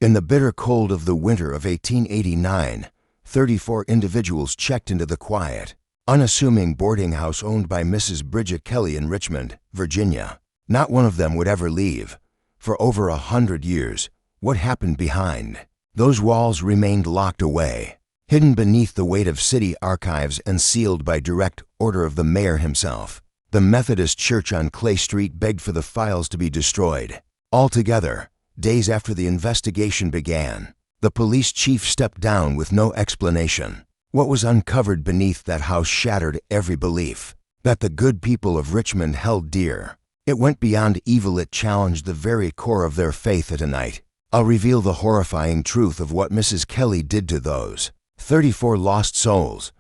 In the bitter cold of the winter of 1889, 34 individuals checked into the quiet, unassuming boarding house owned by Mrs. Bridget Kelly in Richmond, Virginia. Not one of them would ever leave. For over 100 years, what happened behind those walls remained locked away, hidden beneath the weight of city archives and sealed by direct order of the mayor himself. The Methodist Church on Clay Street begged for the files to be destroyed. Altogether, days after the investigation began, the police chief stepped down with no explanation. What was uncovered beneath that house shattered every belief that the good people of Richmond held dear. It went beyond evil, it challenged the very core of their faith. Tonight, I'll reveal the horrifying truth of what Mrs. Kelly did to those 34 lost souls.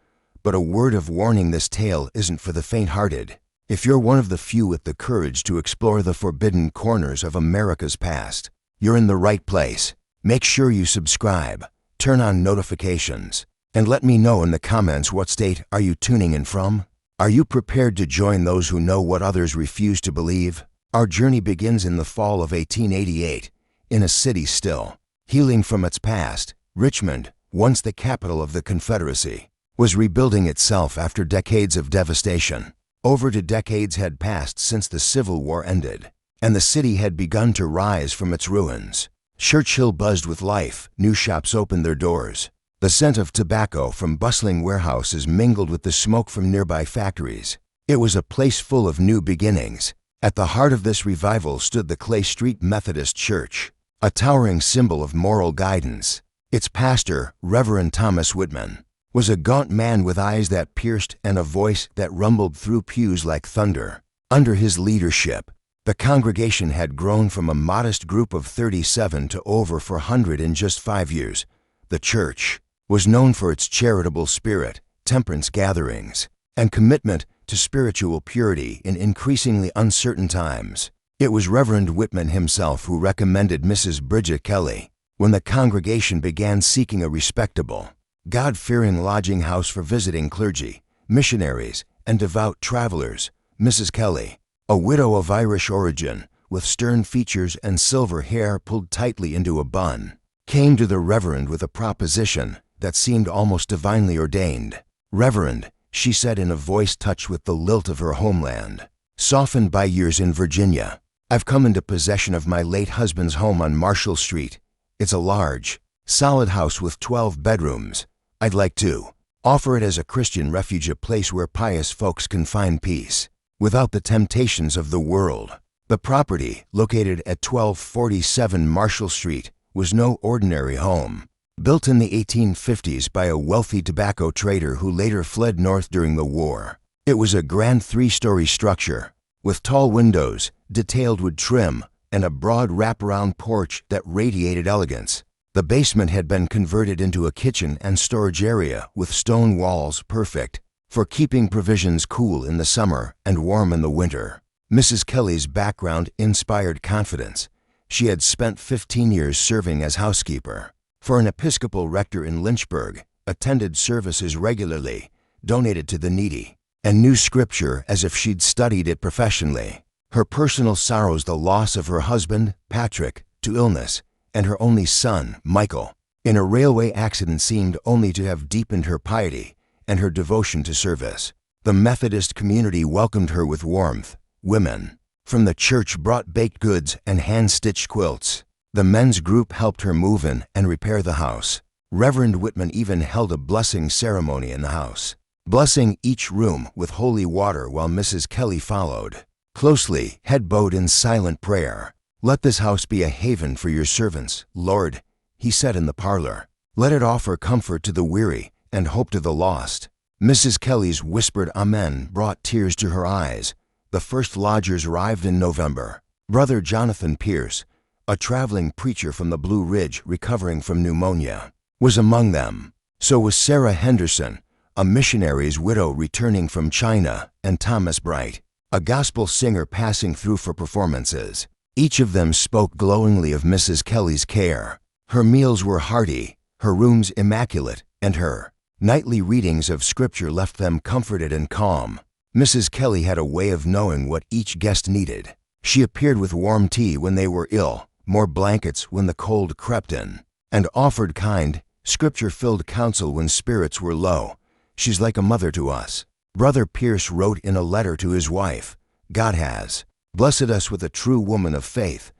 But a word of warning, this tale isn't for the faint-hearted. If you're one of the few with the courage to explore the forbidden corners of America's past, you're in the right place. Make sure you subscribe, turn on notifications, and let me know in the comments what state are you tuning in from. Are you prepared to join those who know what others refuse to believe? Our journey begins in the fall of 1888, in a city still healing from its past. Richmond, once the capital of the Confederacy, was rebuilding itself after decades of devastation. Over 2 decades had passed since the Civil War ended, and the city had begun to rise from its ruins. Churchill buzzed with life, new shops opened their doors. The scent of tobacco from bustling warehouses mingled with the smoke from nearby factories. It was a place full of new beginnings. At the heart of this revival stood the Clay Street Methodist Church, a towering symbol of moral guidance. Its pastor, Reverend Thomas Whitman, was a gaunt man with eyes that pierced and a voice that rumbled through pews like thunder. Under his leadership, the congregation had grown from a modest group of 37 to over 400 in just 5 years. The church was known for its charitable spirit, temperance gatherings, and commitment to spiritual purity in increasingly uncertain times. It was Reverend Whitman himself who recommended Mrs. Bridget Kelly when the congregation began seeking a respectable, God-fearing lodging house for visiting clergy, missionaries, and devout travelers. Mrs. Kelly, a widow of Irish origin, with stern features and silver hair pulled tightly into a bun, came to the Reverend with a proposition that seemed almost divinely ordained. "Reverend," she said in a voice touched with the lilt of her homeland, softened by years in Virginia, "I've come into possession of my late husband's home on Marshall Street. It's a large, solid house with 12 bedrooms. I'd like to offer it as a Christian refuge, a place where pious folks can find peace without the temptations of the world." The property, located at 1247 Marshall Street, was no ordinary home. Built in the 1850s by a wealthy tobacco trader who later fled north during the war, it was a grand 3-story structure with tall windows, detailed wood trim, and a broad wraparound porch that radiated elegance. The basement had been converted into a kitchen and storage area with stone walls, perfect for keeping provisions cool in the summer and warm in the winter. Mrs. Kelly's background inspired confidence. She had spent 15 years serving as housekeeper for an Episcopal rector in Lynchburg, attended services regularly, donated to the needy, and knew Scripture as if she'd studied it professionally. Her personal sorrows, the loss of her husband, Patrick, to illness, and her only son, Michael, in a railway accident, seemed only to have deepened her piety and her devotion to service. The Methodist community welcomed her with warmth. Women from the church brought baked goods and hand-stitched quilts. The men's group helped her move in and repair the house. Reverend Whitman even held a blessing ceremony in the house, blessing each room with holy water while Mrs. Kelly followed closely, head bowed in silent prayer. "Let this house be a haven for your servants, Lord," he said in the parlor. "Let it offer comfort to the weary and hope to the lost." Mrs. Kelly's whispered amen brought tears to her eyes. The first lodgers arrived in November. Brother Jonathan Pierce, a traveling preacher from the Blue Ridge recovering from pneumonia, was among them. So was Sarah Henderson, a missionary's widow returning from China, and Thomas Bright, a gospel singer passing through for performances. Each of them spoke glowingly of Mrs. Kelly's care. Her meals were hearty, her rooms immaculate, and her nightly readings of Scripture left them comforted and calm. Mrs. Kelly had a way of knowing what each guest needed. She appeared with warm tea when they were ill, more blankets when the cold crept in, and offered kind, scripture-filled counsel when spirits were low. She's like a mother to us. Brother Pierce wrote in a letter to his wife, God has blessed us with a true woman of faith.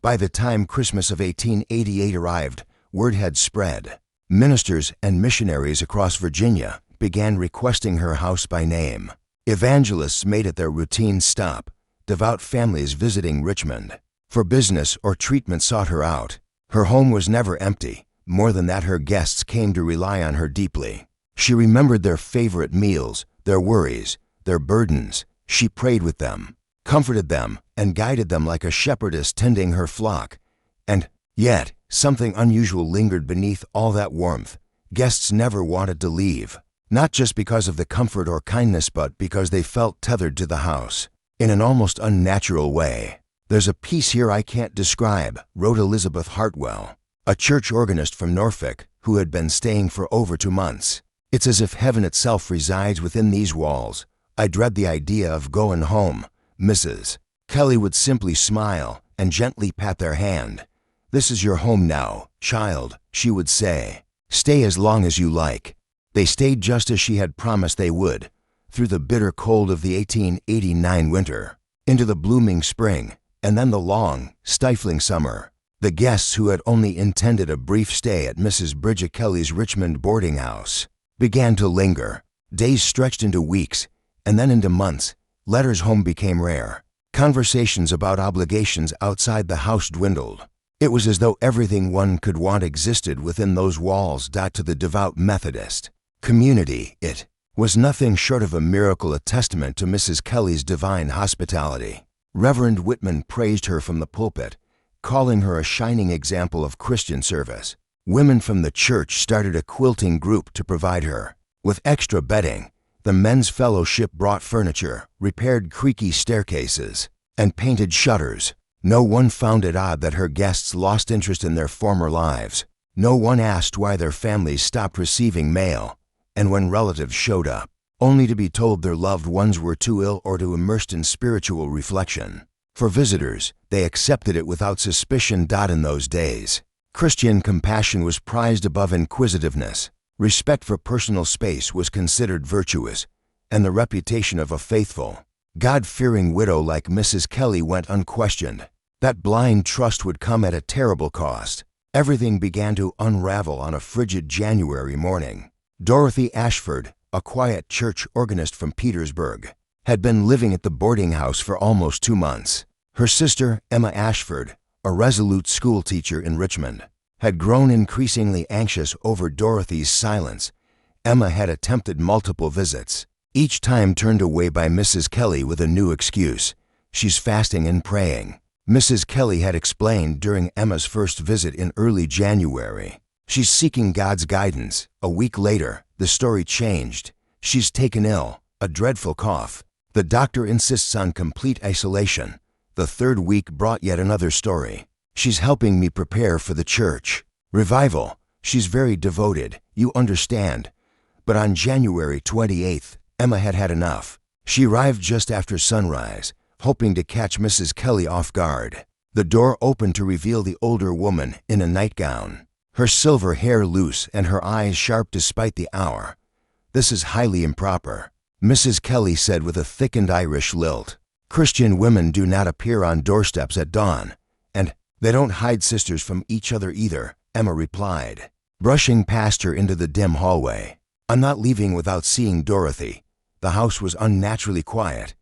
By the time Christmas of 1888 arrived, word had spread. Ministers and missionaries across Virginia began requesting her house by name. Evangelists made it their routine stop, devout families visiting Richmond for business or treatment sought her out. Her home was never empty. More than that, her guests came to rely on her deeply. She remembered their favorite meals, their worries, their burdens. She prayed with them, comforted them, and guided them like a shepherdess tending her flock. And yet, something unusual lingered beneath all that warmth. Guests never wanted to leave, not just because of the comfort or kindness, but because they felt tethered to the house in an almost unnatural way. There's a peace here I can't describe, wrote Elizabeth Hartwell, a church organist from Norfolk who had been staying for over 2 months. It's as if heaven itself resides within these walls. I dread the idea of going home. Mrs. Kelly would simply smile and gently pat their hand. This is your home now, child, she would say. Stay as long as you like. They stayed just as she had promised they would, through the bitter cold of the 1889 winter, into the blooming spring, and then the long, stifling summer. The guests who had only intended a brief stay at Mrs. Bridget Kelly's Richmond boarding house began to linger. Days stretched into weeks, and then into months. Letters home became rare. Conversations about obligations outside the house dwindled. It was as though everything one could want existed within those walls. To the devout Methodist community, it was nothing short of a miracle, a testament to Mrs. Kelly's divine hospitality. Reverend Whitman praised her from the pulpit, calling her a shining example of Christian service. Women from the church started a quilting group to provide her with extra bedding. The men's fellowship brought furniture, repaired creaky staircases, and painted shutters. No one found it odd that her guests lost interest in their former lives. No one asked why their families stopped receiving mail, and when relatives showed up, only to be told their loved ones were too ill or too immersed in spiritual reflection. For visitors, they accepted it without suspicion. In those days, Christian compassion was prized above inquisitiveness. Respect for personal space was considered virtuous, and the reputation of a faithful, God-fearing widow like Mrs. Kelly went unquestioned. That blind trust would come at a terrible cost. Everything began to unravel on a frigid January morning. Dorothy Ashford, a quiet church organist from Petersburg, had been living at the boarding house for almost 2 months. Her sister, Emma Ashford, a resolute schoolteacher in Richmond, had grown increasingly anxious over Dorothy's silence. Emma had attempted multiple visits, each time turned away by Mrs. Kelly with a new excuse. She's fasting and praying, Mrs. Kelly had explained during Emma's first visit in early January. She's seeking God's guidance. A week later, the story changed. She's taken ill, a dreadful cough. The doctor insists on complete isolation. The 3rd week brought yet another story. She's helping me prepare for the church revival. She's very devoted, you understand. But on January 28th, Emma had had enough. She arrived just after sunrise, hoping to catch Mrs. Kelly off guard. The door opened to reveal the older woman in a nightgown, her silver hair loose and her eyes sharp despite the hour. This is highly improper, Mrs. Kelly said with a thickened Irish lilt. Christian women do not appear on doorsteps at dawn, and they don't hide sisters from each other either, Emma replied, brushing past her into the dim hallway. I'm not leaving without seeing Dorothy. The house was unnaturally quiet.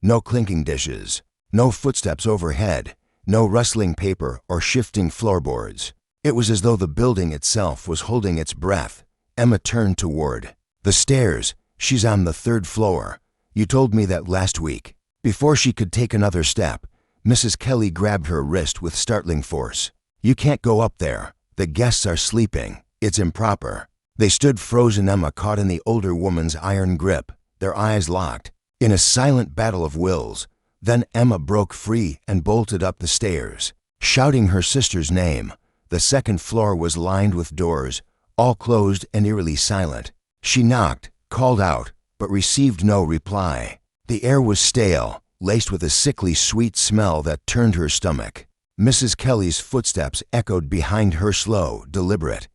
No clinking dishes, no footsteps overhead, no rustling paper or shifting floorboards. It was as though the building itself was holding its breath. Emma turned toward the stairs. She's on the 3rd floor. You told me that last week. Before she could take another step, Mrs. Kelly grabbed her wrist with startling force. You can't go up there. The guests are sleeping. It's improper. They stood frozen, Emma caught in the older woman's iron grip, their eyes locked, in a silent battle of wills. Then Emma broke free and bolted up the stairs, shouting her sister's name. The 2nd floor was lined with doors, all closed and eerily silent. She knocked, called out, but received no reply. The air was stale, laced with a sickly sweet smell that turned her stomach. Mrs. Kelly's footsteps echoed behind her, slow, deliberate.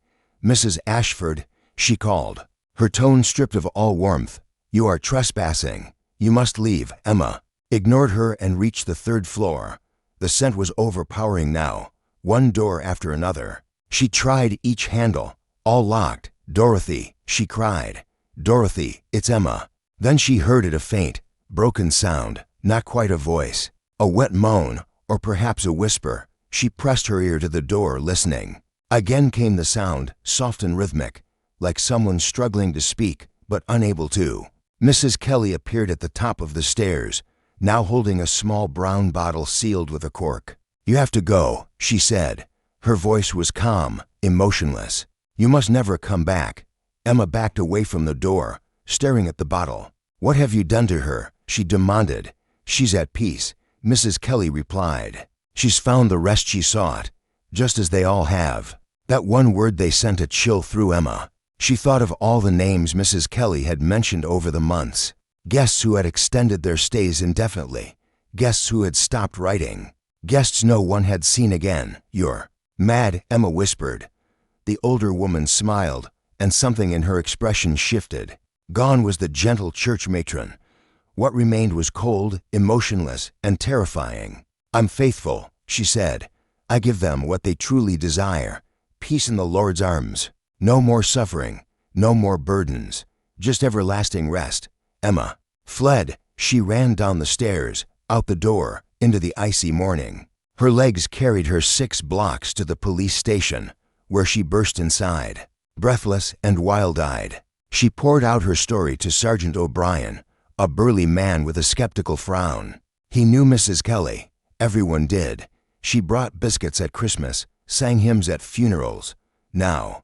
"Mrs. Ashford," she called, her tone stripped of all warmth. "You are trespassing. You must leave." Emma ignored her and reached the third floor. The scent was overpowering now, one door after another. She tried each handle, all locked. "Dorothy," she cried. "Dorothy, it's Emma." Then she heard it, a faint, broken sound, not quite a voice, a wet moan, or perhaps a whisper. She pressed her ear to the door, listening. Again came the sound, soft and rhythmic, like someone struggling to speak, but unable to. Mrs. Kelly appeared at the top of the stairs, now holding a small brown bottle sealed with a cork. "You have to go," she said. Her voice was calm, emotionless. "You must never come back." Emma backed away from the door, staring at the bottle. "What have you done to her?" she demanded. "She's at peace," Mrs. Kelly replied. "She's found the rest she sought, just as they all have." That one word they sent a chill through Emma. She thought of all the names Mrs. Kelly had mentioned over the months. Guests who had extended their stays indefinitely. Guests who had stopped writing. Guests no one had seen again. "You're mad," Emma whispered. The older woman smiled, and something in her expression shifted. Gone was the gentle church matron. What remained was cold, emotionless, and terrifying. "I'm faithful," she said. "I give them what they truly desire. Peace in the Lord's arms. No more suffering, no more burdens, just everlasting rest." Emma fled. She ran down the stairs, out the door, into the icy morning. Her legs carried her 6 blocks to the police station, where she burst inside. Breathless and wild-eyed, she poured out her story to Sergeant O'Brien, a burly man with a skeptical frown. He knew Mrs. Kelly. Everyone did. She brought biscuits at Christmas, sang hymns at funerals. Now,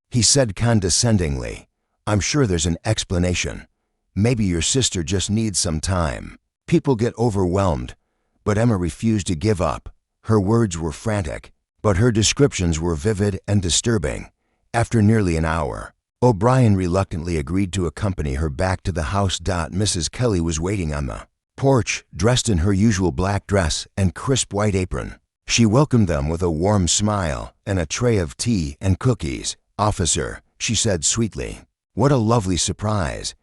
he said condescendingly, "I'm sure there's an explanation. Maybe your sister just needs some time." People get overwhelmed, but Emma refused to give up. Her words were frantic, but her descriptions were vivid and disturbing. After nearly an hour, O'Brien reluctantly agreed to accompany her back to the house. Mrs. Kelly was waiting on the porch, dressed in her usual black dress and crisp white apron. She welcomed them with a warm smile and a tray of tea and cookies. "Officer," she said sweetly, "what a lovely surprise,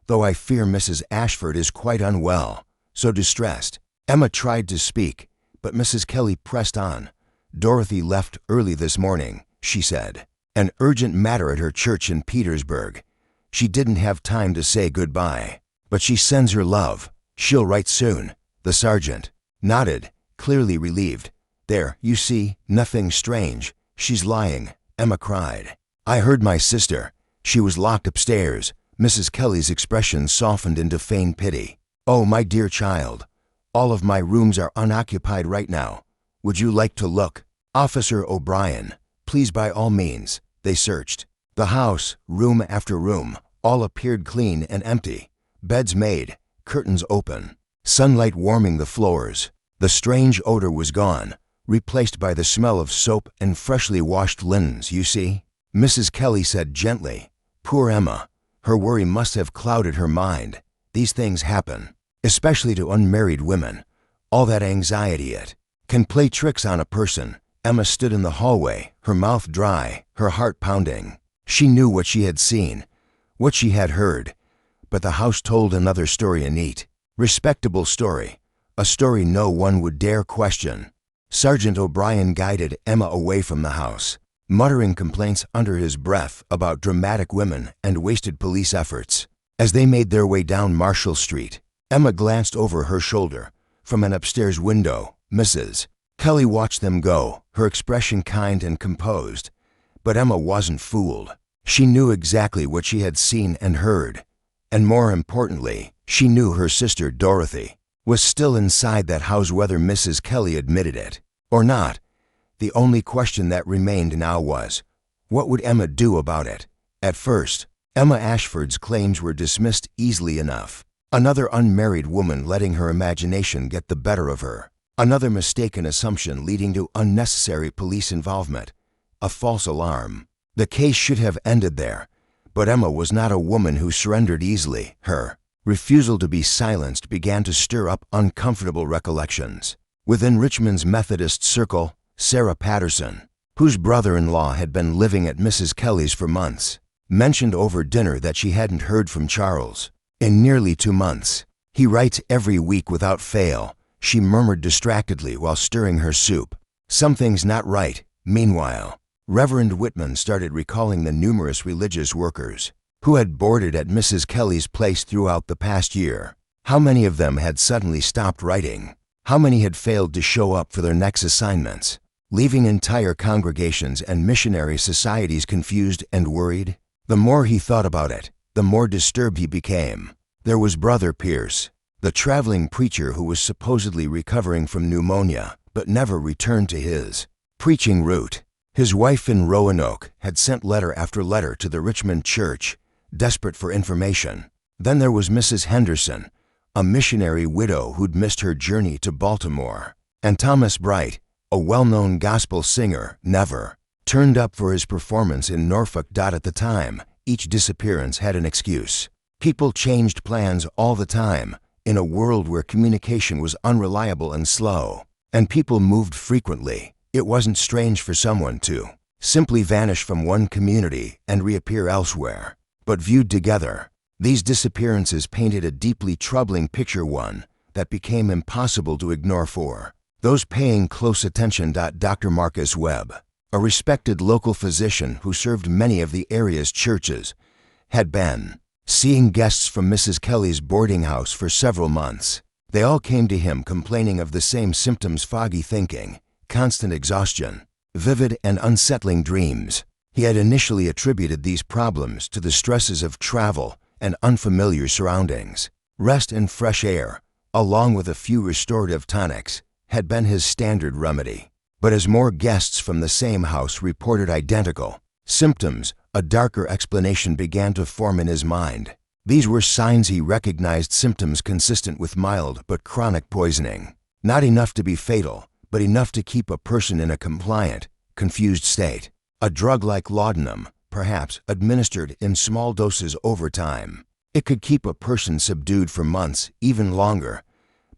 though I fear Mrs. Ashford is quite unwell, so distressed." Emma tried to speak, but Mrs. Kelly pressed on. "Dorothy left early this morning," she said. "An urgent matter at her church in Petersburg. She didn't have time to say goodbye, but she sends her love. She'll write soon." The sergeant nodded, clearly relieved. "There, you see, nothing strange. She's lying," Emma cried. "I heard my sister. She was locked upstairs." Mrs. Kelly's expression softened into feigned pity. "Oh, my dear child, all of my rooms are unoccupied right now. Would you like to look?" "Officer O'Brien, please, by all means." They searched the house, room after room. All appeared clean and empty. Beds made, curtains open, sunlight warming the floors. The strange odor was gone, replaced by the smell of soap and freshly washed linens. "You see," Mrs. Kelly said gently. Poor Emma. Her worry must have clouded her mind. These things happen, especially to unmarried women. All that anxiety, it can play tricks on a person. Emma stood in the hallway, her mouth dry, her heart pounding. She knew what she had seen, what she had heard, but the house told another story, a neat, respectable story, a story no one would dare question. Sergeant O'Brien guided Emma away from the house, muttering complaints under his breath about dramatic women and wasted police efforts. As they made their way down Marshall Street, Emma glanced over her shoulder from an upstairs window. Mrs. Kelly watched them go, her expression kind and composed. But Emma wasn't fooled. She knew exactly what she had seen and heard. And more importantly, she knew her sister Dorothy was still inside that house, whether Mrs. Kelly admitted it or not. The only question that remained now was, what would Emma do about it? At first, Emma Ashford's claims were dismissed easily enough. Another unmarried woman letting her imagination get the better of her. Another mistaken assumption leading to unnecessary police involvement. A false alarm. The case should have ended there, but Emma was not a woman who surrendered easily. Her refusal to be silenced began to stir up uncomfortable recollections. Within Richmond's Methodist circle, Sarah Patterson, whose brother-in-law had been living at Mrs. Kelly's for months, mentioned over dinner that she hadn't heard from Charles in nearly 2 months. "He writes every week without fail," she murmured distractedly while stirring her soup. "Something's not right." Meanwhile, Reverend Whitman started recalling the numerous religious workers who had boarded at Mrs. Kelly's place throughout the past year. How many of them had suddenly stopped writing? How many had failed to show up for their next assignments, leaving entire congregations and missionary societies confused and worried? The more he thought about it, the more disturbed he became. There was Brother Pierce, the traveling preacher who was supposedly recovering from pneumonia, but never returned to his preaching route. His wife in Roanoke had sent letter after letter to the Richmond church, desperate for information. Then there was Mrs. Henderson, a missionary widow who'd missed her journey to Baltimore. And Thomas Bright, a well-known gospel singer, never turned up for his performance in Norfolk. At the time, each disappearance had an excuse. People changed plans all the time, in a world where communication was unreliable and slow, and people moved frequently. It wasn't strange for someone to simply vanish from one community and reappear elsewhere. But viewed together, these disappearances painted a deeply troubling picture, one that became impossible to ignore for those paying close attention. Dr. Marcus Webb, a respected local physician who served many of the area's churches, had been seeing guests from Mrs. Kelly's boarding house for several months. They all came to him complaining of the same symptoms: foggy thinking, constant exhaustion, vivid and unsettling dreams. He had initially attributed these problems to the stresses of travel and unfamiliar surroundings. Rest and fresh air, along with a few restorative tonics, had been his standard remedy. But as more guests from the same house reported identical symptoms, a darker explanation began to form in his mind. These were signs he recognized: symptoms consistent with mild but chronic poisoning. Not enough to be fatal, but enough to keep a person in a compliant, confused state. A drug like laudanum, perhaps administered in small doses over time. It could keep a person subdued for months, even longer.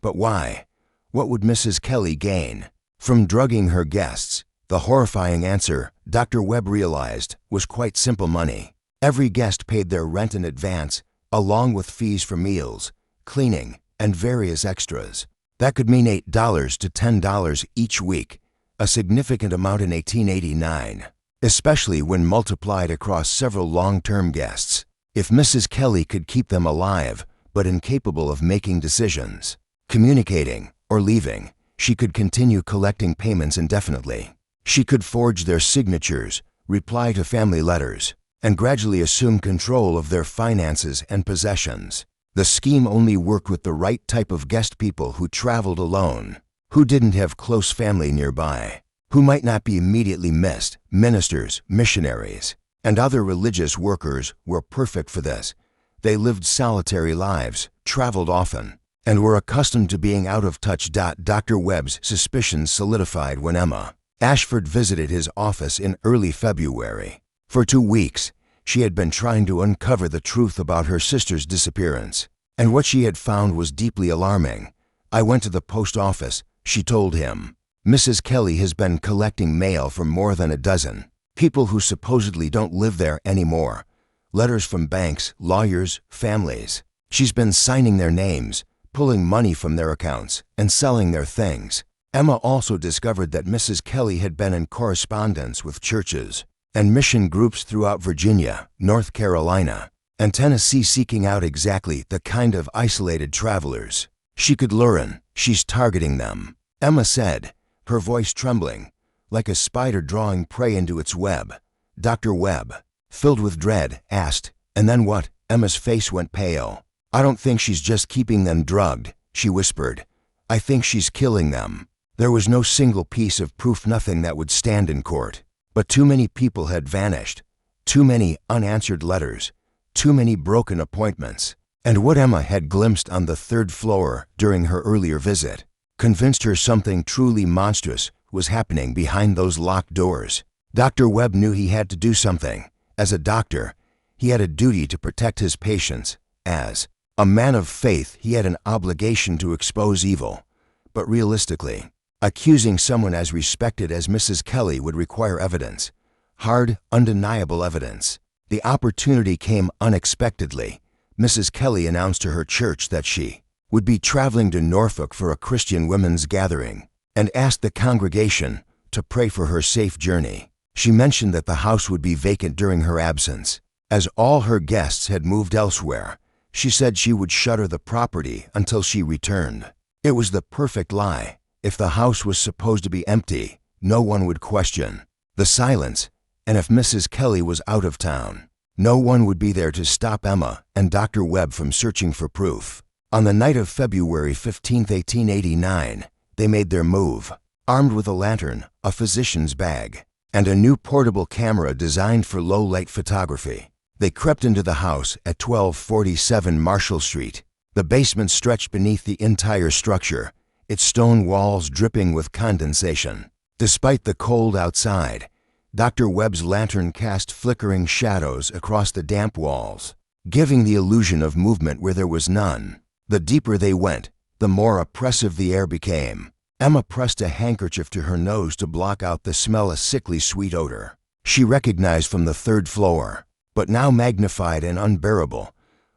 But why? What would Mrs. Kelly gain from drugging her guests? The horrifying answer, Dr. Webb realized, was quite simple: money. Every guest paid their rent in advance, along with fees for meals, cleaning, and various extras. That could mean $8 to $10 each week, a significant amount in 1889, especially when multiplied across several long-term guests. If Mrs. Kelly could keep them alive, but incapable of making decisions, communicating, or leaving, she could continue collecting payments indefinitely. She could forge their signatures, reply to family letters, and gradually assume control of their finances and possessions. The scheme only worked with the right type of guest: people who traveled alone, who didn't have close family nearby, who might not be immediately missed. Ministers, missionaries, and other religious workers were perfect for this. They lived solitary lives, traveled often, and were accustomed to being out of touch. Dr. Webb's suspicions solidified when Emma Ashford visited his office in early February. For 2 weeks, she had been trying to uncover the truth about her sister's disappearance, and what she had found was deeply alarming. "I went to the post office," she told him. "Mrs. Kelly has been collecting mail from more than a dozen people who supposedly don't live there anymore. Letters from banks, lawyers, families. She's been signing their names, pulling money from their accounts, and selling their things." Emma also discovered that Mrs. Kelly had been in correspondence with churches and mission groups throughout Virginia, North Carolina, and Tennessee, seeking out exactly the kind of isolated travelers she could lure in. "She's targeting them," Emma said, her voice trembling, like a spider drawing prey into its web. Dr. Webb, filled with dread, asked, "And then what?" Emma's face went pale. "I don't think she's just keeping them drugged," she whispered. "I think she's killing them." There was no single piece of proof, nothing that would stand in court. But too many people had vanished, too many unanswered letters, too many broken appointments. And what Emma had glimpsed on the 3rd floor during her earlier visit convinced her something truly monstrous was happening behind those locked doors. Dr. Webb knew he had to do something. As a doctor, he had a duty to protect his patients. As a man of faith, he had an obligation to expose evil. But realistically, Accusing someone as respected as Mrs. Kelly would require evidence. Hard, undeniable evidence. The opportunity came unexpectedly. Mrs. Kelly announced to her church that she would be traveling to Norfolk for a Christian women's gathering and asked the congregation to pray for her safe journey. She mentioned that the house would be vacant during her absence. As all her guests had moved elsewhere, she said she would shutter the property until she returned. It was the perfect lie. If the house was supposed to be empty, no one would question the silence, and if Mrs. Kelly was out of town, no one would be there to stop Emma and Dr. Webb from searching for proof. On the night of February 15, 1889, they made their move, armed with a lantern, a physician's bag, and a new portable camera designed for low-light photography. They crept into the house at 1247 Marshall Street. The basement stretched beneath the entire structure, its stone walls dripping with condensation. Despite the cold outside, Dr. Webb's lantern cast flickering shadows across the damp walls, giving the illusion of movement where there was none. The deeper they went, the more oppressive the air became. Emma pressed a handkerchief to her nose to block out the smell, a sickly sweet odor she recognized from the third floor, but now magnified and unbearable.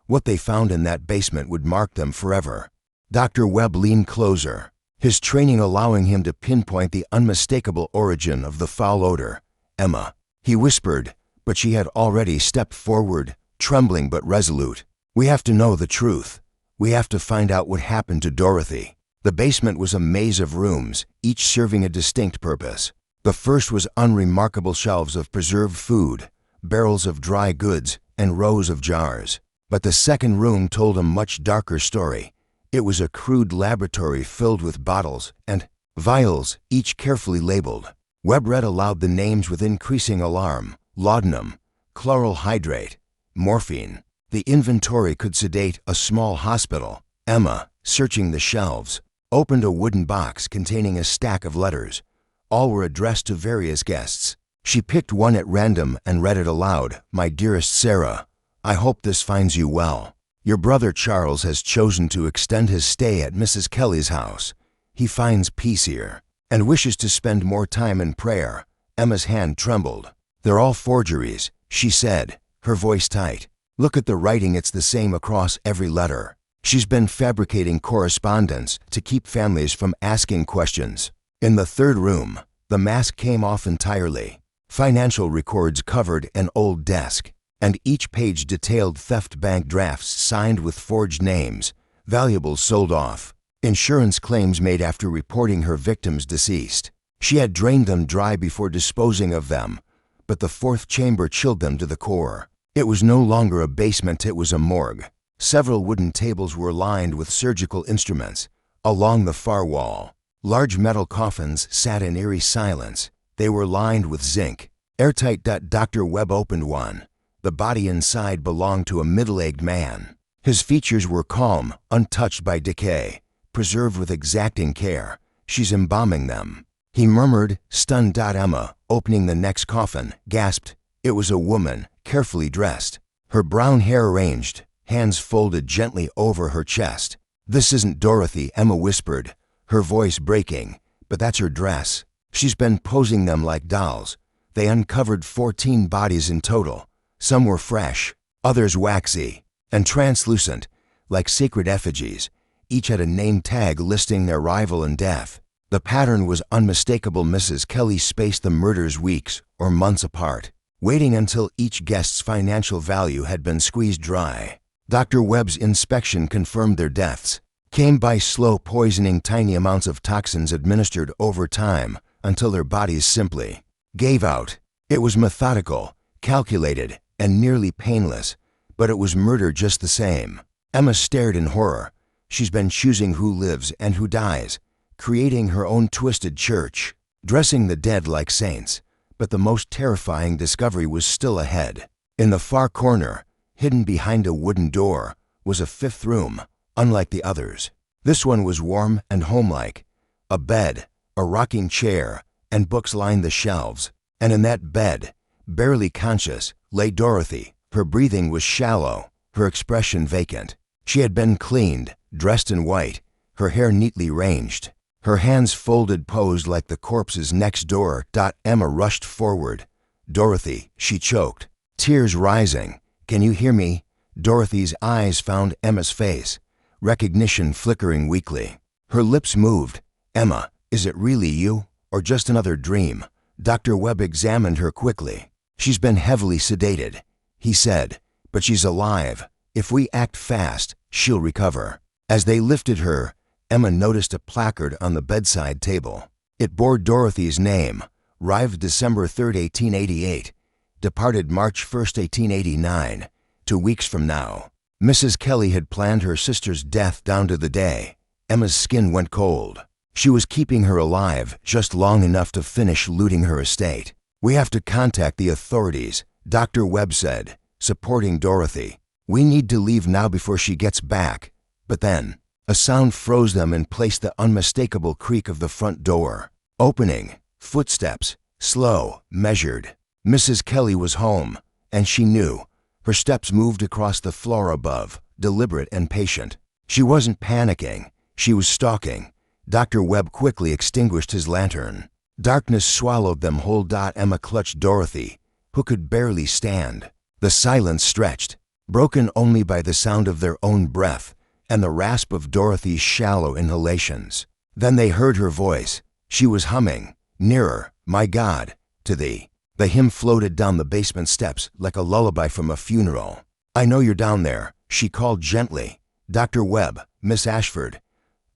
What they found in that basement would mark them forever. Dr. Webb leaned closer, his training allowing him to pinpoint the unmistakable origin of the foul odor. "Emma," he whispered, but she had already stepped forward, trembling but resolute. "We have to know the truth. We have to find out what happened to Dorothy." The basement was a maze of rooms, each serving a distinct purpose. The first was unremarkable shelves of preserved food, barrels of dry goods, and rows of jars. But the second room told a much darker story. It was a crude laboratory filled with bottles and vials, each carefully labeled. Webb read aloud the names with increasing alarm: laudanum, chloral hydrate, morphine. The inventory could sedate a small hospital. Emma, searching the shelves, opened a wooden box containing a stack of letters. All were addressed to various guests. She picked one at random and read it aloud. "My dearest Sarah, I hope this finds you well. Your brother Charles has chosen to extend his stay at Mrs. Kelly's house. He finds peace here and wishes to spend more time in prayer." Emma's hand trembled. "They're all forgeries," she said, her voice tight. "Look at the writing, it's the same across every letter. She's been fabricating correspondence to keep families from asking questions." In the third room, the mask came off entirely. Financial records covered an old desk, and each page detailed theft bank drafts signed with forged names, valuables sold off, insurance claims made after reporting her victims deceased. She had drained them dry before disposing of them, but the fourth chamber chilled them to the core. It was no longer a basement, it was a morgue. Several wooden tables were lined with surgical instruments. Along the far wall, large metal coffins sat in eerie silence. They were lined with zinc, airtight. Dr. Webb opened one. The body inside belonged to a middle-aged man. His features were calm, untouched by decay, preserved with exacting care. "She's embalming them," he murmured, stunned. Emma, opening the next coffin, gasped. It was a woman, carefully dressed, her brown hair arranged, hands folded gently over her chest. "This isn't Dorothy," Emma whispered, her voice breaking, "but that's her dress. She's been posing them like dolls." They uncovered 14 bodies in total. Some were fresh, others waxy and translucent, like sacred effigies. Each had a name tag listing their arrival and death. The pattern was unmistakable. Mrs. Kelly spaced the murders weeks or months apart, waiting until each guest's financial value had been squeezed dry. Dr. Webb's inspection confirmed their deaths came by slow poisoning, tiny amounts of toxins administered over time until their bodies simply gave out. It was methodical, calculated, and nearly painless, but it was murder just the same. Emma stared in horror. She's been choosing who lives and who dies, creating her own twisted church, dressing the dead like saints. But the most terrifying discovery was still ahead. In the far corner, hidden behind a wooden door, was a fifth room, unlike the others. This one was warm and homelike. A bed, a rocking chair, and books lined the shelves. And in that bed, barely conscious, lay Dorothy. Her breathing was shallow, her expression vacant. She had been cleaned, dressed in white, her hair neatly arranged. Her hands folded, posed like the corpses next door. Emma rushed forward. "Dorothy," she choked, tears rising. "Can you hear me?" Dorothy's eyes found Emma's face, recognition flickering weakly. Her lips moved. "Emma, is it really you, or just another dream?" Dr. Webb examined her quickly. "She's been heavily sedated," he said, "but she's alive. If we act fast, she'll recover." As they lifted her, Emma noticed a placard on the bedside table. It bore Dorothy's name: arrived December 3, 1888, departed March 1, 1889, 2 weeks from now. Mrs. Kelly had planned her sister's death down to the day. Emma's skin went cold. She was keeping her alive just long enough to finish looting her estate. "We have to contact the authorities," Dr. Webb said, supporting Dorothy. "We need to leave now before she gets back." But then, a sound froze them and placed the unmistakable creak of the front door. Opening, footsteps, slow, measured. Mrs. Kelly was home, and she knew. Her steps moved across the floor above, deliberate and patient. She wasn't panicking. She was stalking. Dr. Webb quickly extinguished his lantern. Darkness swallowed them whole. Emma clutched Dorothy, who could barely stand. The silence stretched, broken only by the sound of their own breath and the rasp of Dorothy's shallow inhalations. Then they heard her voice. She was humming, "Nearer, my God, to thee." The hymn floated down the basement steps like a lullaby from a funeral. "I know you're down there," she called gently. "Dr. Webb, Miss Ashford,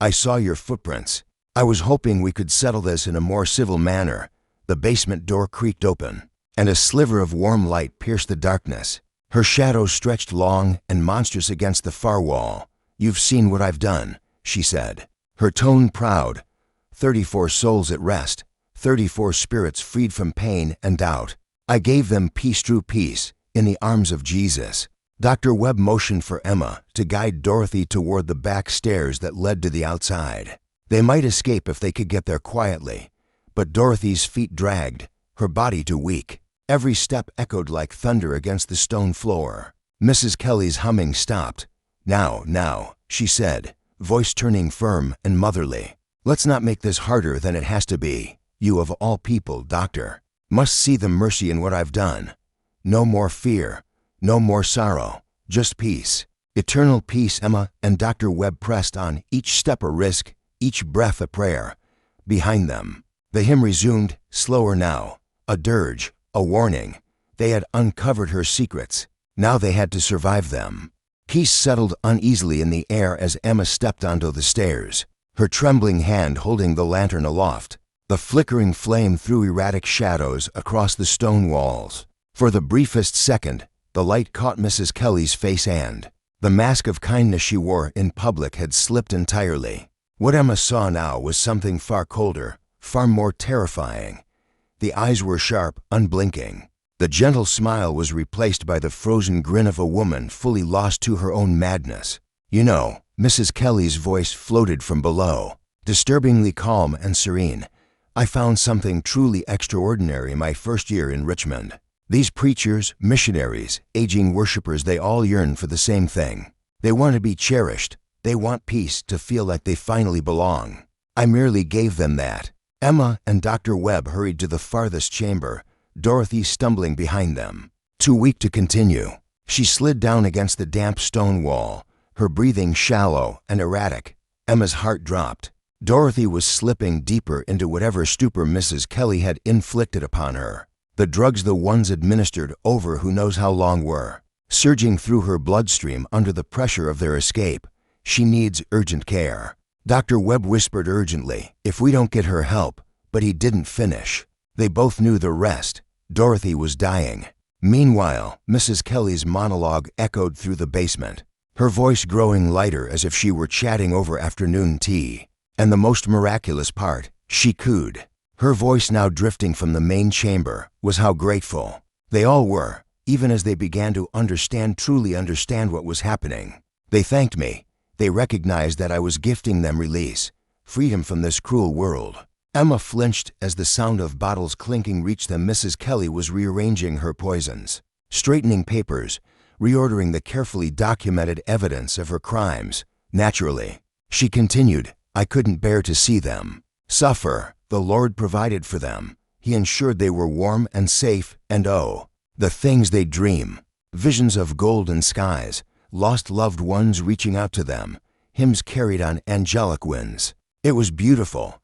I saw your footprints. I was hoping we could settle this in a more civil manner." The basement door creaked open, and a sliver of warm light pierced the darkness. Her shadow stretched long and monstrous against the far wall. "You've seen what I've done," she said, her tone proud. 34 souls at rest, 34 spirits freed from pain and doubt. I gave them peace, true peace, in the arms of Jesus. Dr. Webb motioned for Emma to guide Dorothy toward the back stairs that led to the outside. They might escape if they could get there quietly, but Dorothy's feet dragged, her body too weak. Every step echoed like thunder against the stone floor. Mrs. Kelly's humming stopped. Now, she said, voice turning firm and motherly. "Let's not make this harder than it has to be. You of all people, Doctor, must see the mercy in what I've done. No more fear, no more sorrow, just peace. Eternal peace." Emma and Dr. Webb pressed on, each step a risk, each breath a prayer. Behind them, the hymn resumed, slower now, a dirge, a warning. They had uncovered her secrets. Now they had to survive them. Peace settled uneasily in the air as Emma stepped onto the stairs, her trembling hand holding the lantern aloft. The flickering flame threw erratic shadows across the stone walls. For the briefest second, the light caught Mrs. Kelly's face, and the mask of kindness she wore in public had slipped entirely. What Emma saw now was something far colder, far more terrifying. The eyes were sharp, unblinking. The gentle smile was replaced by the frozen grin of a woman fully lost to her own madness. "You know," Mrs. Kelly's voice floated from below, disturbingly calm and serene, "I found something truly extraordinary my first year in Richmond. These preachers, missionaries, aging worshipers, they all yearn for the same thing. They want to be cherished. They want peace, to feel like they finally belong. I merely gave them that." Emma and Dr. Webb hurried to the farthest chamber, Dorothy stumbling behind them. Too weak to continue, she slid down against the damp stone wall, her breathing shallow and erratic. Emma's heart dropped. Dorothy was slipping deeper into whatever stupor Mrs. Kelly had inflicted upon her. The drugs, the ones administered over who knows how long, were surging through her bloodstream under the pressure of their escape. "She needs urgent care," Dr. Webb whispered urgently. "If we don't get her help," but he didn't finish. They both knew the rest. Dorothy was dying. Meanwhile, Mrs. Kelly's monologue echoed through the basement, her voice growing lighter as if she were chatting over afternoon tea. And the most miraculous part, she cooed. Her voice now drifting from the main chamber, was how grateful they all were, even as they began to truly understand what was happening. They thanked me. They recognized that I was gifting them release, freedom from this cruel world. Emma flinched as the sound of bottles clinking reached them. Mrs. Kelly was rearranging her poisons, straightening papers, reordering the carefully documented evidence of her crimes. Naturally, she continued, I couldn't bear to see them suffer. The Lord provided for them. He ensured they were warm and safe, and oh, the things they dream. Visions of golden skies, lost loved ones reaching out to them, hymns carried on angelic winds. It was beautiful.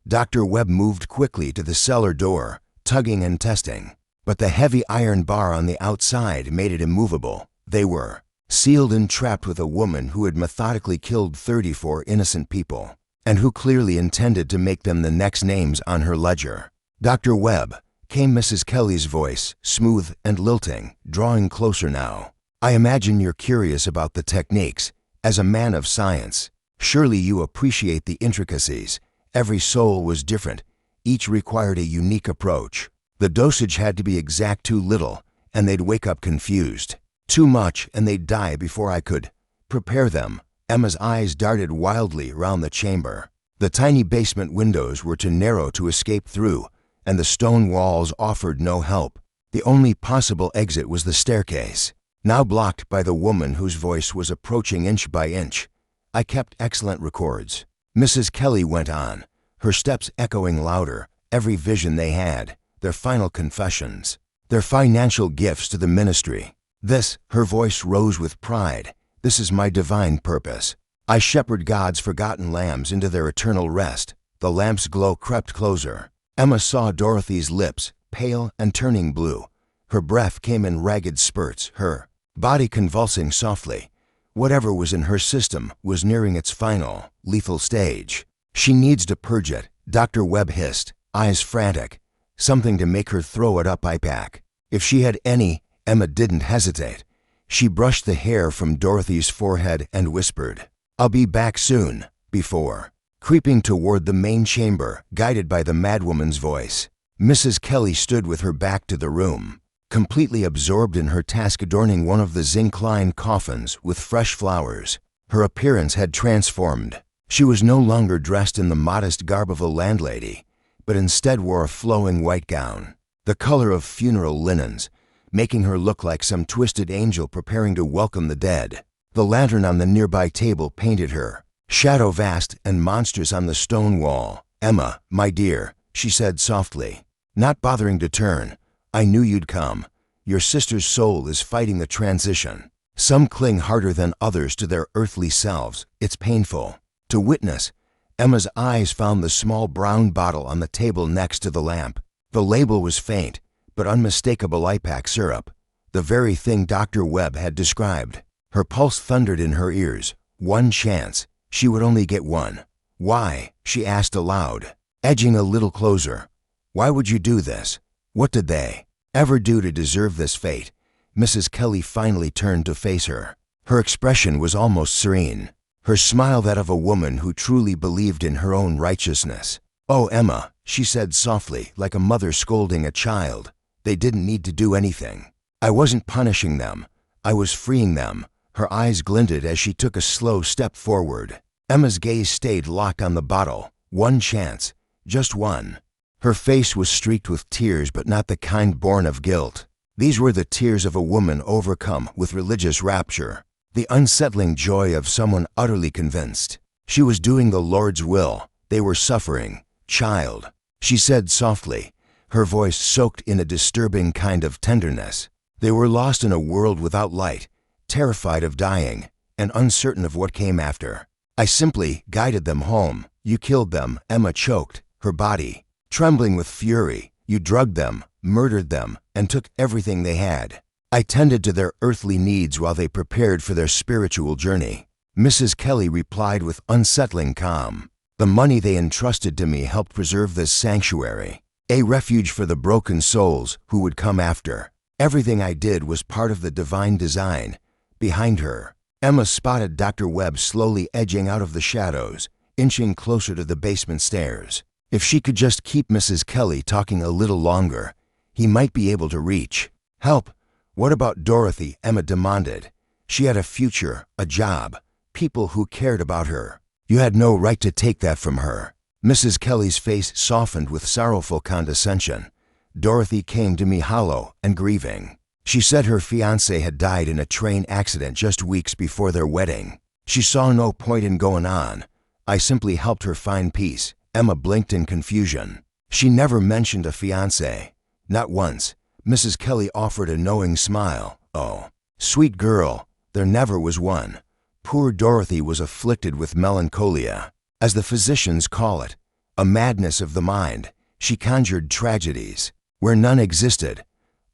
Dr. Webb moved quickly to the cellar door, tugging and testing. But the heavy iron bar on the outside made it immovable. They were sealed and trapped with a woman who had methodically killed 34 innocent people, and who clearly intended to make them the next names on her ledger. Dr. Webb, came Mrs. Kelly's voice, smooth and lilting, drawing closer now. I imagine you're curious about the techniques. As a man of science, surely you appreciate the intricacies. Every soul was different. Each required a unique approach. The dosage had to be exact. Too little, and they'd wake up confused. Too much, and they'd die before I could prepare them. Emma's eyes darted wildly around the chamber. The tiny basement windows were too narrow to escape through, and the stone walls offered no help. The only possible exit was the staircase, now blocked by the woman whose voice was approaching inch by inch. I kept excellent records. Mrs. Kelly went on, her steps echoing louder. Every vision they had, their final confessions, their financial gifts to the ministry. This, her voice rose with pride, this is my divine purpose. I shepherd God's forgotten lambs into their eternal rest. The lamp's glow crept closer. Emma saw Dorothy's lips, pale and turning blue. Her breath came in ragged spurts, her body convulsing softly. Whatever was in her system was nearing its final, lethal stage. She needs to purge it, Dr. Webb hissed, eyes frantic. Something to make her throw it up. I pack. If she had any, Emma didn't hesitate. She brushed the hair from Dorothy's forehead and whispered, I'll be back soon, before creeping toward the main chamber, guided by the madwoman's voice. Mrs. Kelly stood with her back to the room, completely absorbed in her task, adorning one of the zinc-lined coffins with fresh flowers. Her appearance had transformed. She was no longer dressed in the modest garb of a landlady, but instead wore a flowing white gown, the color of funeral linens, making her look like some twisted angel preparing to welcome the dead. The lantern on the nearby table painted her, shadow vast and monstrous on the stone wall. Emma, my dear, she said softly, not bothering to turn, I knew you'd come. Your sister's soul is fighting the transition. Some cling harder than others to their earthly selves. It's painful to witness. Emma's eyes found the small brown bottle on the table next to the lamp. The label was faint, but unmistakable ipac syrup, the very thing Dr. Webb had described. Her pulse thundered in her ears. One chance. She would only get one. Why? She asked aloud, edging a little closer. Why would you do this? What did they ever do to deserve this fate? Mrs. Kelly finally turned to face her. Her expression was almost serene, her smile that of a woman who truly believed in her own righteousness. Oh, Emma, she said softly, like a mother scolding a child. They didn't need to do anything. I wasn't punishing them. I was freeing them. Her eyes glinted as she took a slow step forward. Emma's gaze stayed locked on the bottle. One chance. Just one. Her face was streaked with tears, but not the kind born of guilt. These were the tears of a woman overcome with religious rapture, the unsettling joy of someone utterly convinced. She was doing the Lord's will. They were suffering. Child, she said softly, her voice soaked in a disturbing kind of tenderness. They were lost in a world without light, terrified of dying, and uncertain of what came after. I simply guided them home. You killed them, Emma choked, her body trembling with fury. You drugged them, murdered them, and took everything they had. I tended to their earthly needs while they prepared for their spiritual journey. Mrs. Kelly replied with unsettling calm. The money they entrusted to me helped preserve this sanctuary, a refuge for the broken souls who would come after. Everything I did was part of the divine design. Behind her, Emma spotted Dr. Webb slowly edging out of the shadows, inching closer to the basement stairs. If she could just keep Mrs. Kelly talking a little longer, he might be able to reach. Help! What about Dorothy? Emma demanded. She had a future, a job, people who cared about her. You had no right to take that from her. Mrs. Kelly's face softened with sorrowful condescension. Dorothy came to me hollow and grieving. She said her fiancé had died in a train accident just weeks before their wedding. She saw no point in going on. I simply helped her find peace. Emma blinked in confusion. She never mentioned a fiancé. Not once. Mrs. Kelly offered a knowing smile. Oh, sweet girl, there never was one. Poor Dorothy was afflicted with melancholia, as the physicians call it, a madness of the mind. She conjured tragedies where none existed.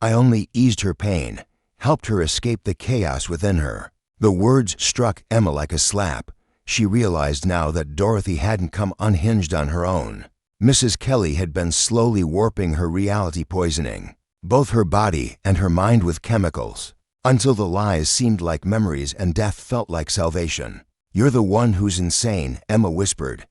I only eased her pain, helped her escape the chaos within her. The words struck Emma like a slap. She realized now that Dorothy hadn't come unhinged on her own. Mrs. Kelly had been slowly warping her reality, poisoning both her body and her mind with chemicals, until the lies seemed like memories and death felt like salvation. You're the one who's insane, Emma whispered.